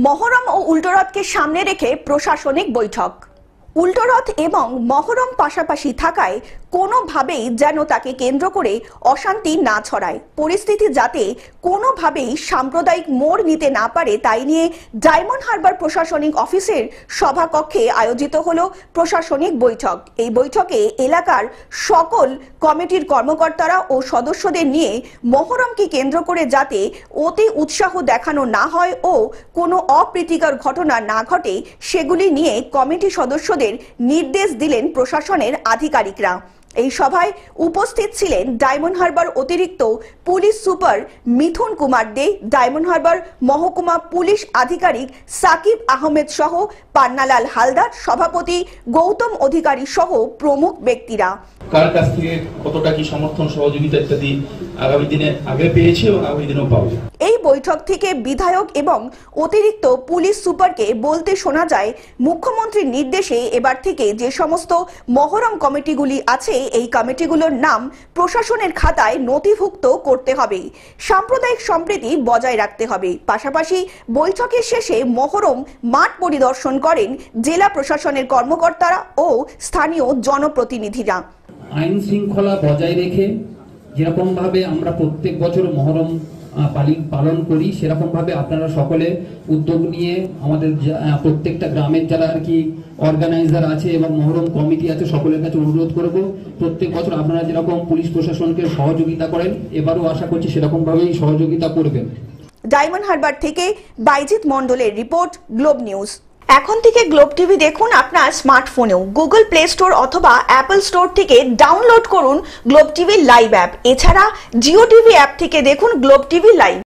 মহরম ও উল্টোরথকে সামনে রেখে প্রশাসনিক বৈঠক। উল্টোরথ এবং মহরম পাশাপাশি থাকায় কোনোভাবেই যেন তাকে কেন্দ্র করে অশান্তি না ছড়ায়, পরিস্থিতি যাতে কোনোভাবেই সাম্প্রদায়িক মোড় নিতে না পারে, তাই নিয়ে ডায়মন্ড হারবার প্রশাসনিক অফিসের সভাকক্ষে আয়োজিত হলো প্রশাসনিক বৈঠক। এই বৈঠকে এলাকার সকল কমিটির কর্মকর্তারা ও সদস্যদের নিয়ে মহরমকে কেন্দ্র করে যাতে অতি উৎসাহ দেখানো না হয় ও কোনো অপ্রীতিকর ঘটনা না ঘটে সেগুলি নিয়ে কমিটি সদস্যদের নির্দেশ দিলেন প্রশাসনের আধিকারিকরা। এই সভায় উপস্থিত ছিলেন ডায়মন্ড হারবার অতিরিক্ত পুলিশ সুপার মিথুন কুমার দে, ডায়মন্ড হারবার মহকুমা পুলিশ আধিকারিক সাকিব আহমেদ সহ পান্নালাল হালদার, সভাপতি গৌতম অধিকারী সহ প্রমুখ ব্যক্তিরা। কার কাছ থেকে কতটা কি সমর্থন সহযোগিতা ইত্যাদি আগামী দিনে আগে পেয়েছে এবং আগামী দিনেও পাবে। এই বৈঠক থেকে বিধায়ক এবং অতিরিক্ত পুলিশ সুপারকে বলতে শোনা যায়, মুখ্যমন্ত্রীর নির্দেশে এবার থেকে যে সমস্ত মহরম কমিটিগুলি আছে এই কমিটিগুলোর নাম প্রশাসনের খাতায় নথিভুক্ত করতে হবে, সাম্প্রদায়িক সম্প্রীতি বজায় রাখতে হবে। পাশাপাশি বৈঠকের শেষে মহরম মাঠ পরিদর্শন করেন জেলা প্রশাসনের কর্মকর্তারা ও স্থানীয় জনপ্রতিনিধিরা। আইন শৃঙ্খলা বজায় রেখে যেরকম ভাবে আমরা প্রত্যেক বছর মহরম পালন করি, সেরকম ভাবে আপনারা সকলে উদ্যোগ নিয়ে আমাদের প্রত্যেকটা গ্রামের যারা আর কি অর্গানাইজার আছে এবং মহরম কমিটি আছে সকলের কাছে অনুরোধ করব, প্রত্যেক বছর আপনারা যেরকম পুলিশ প্রশাসনকে সহযোগিতা করেন এবারও আশা করছি সেরকম ভাবেই সহযোগিতা করবেন। ডায়মন্ড হারবার থেকে বাইজিৎ মণ্ডলের রিপোর্ট, গ্লোব নিউজ। এখন থেকে গ্লোব টিভি দেখুন আপনার স্মার্টফোনেও। গুগল প্লে স্টোর অথবা অ্যাপল স্টোর থেকে ডাউনলোড করুন গ্লোব টিভি লাইভ অ্যাপ। এছাড়া জিও টিভি অ্যাপ থেকে দেখুন গ্লোব টিভি লাইভ।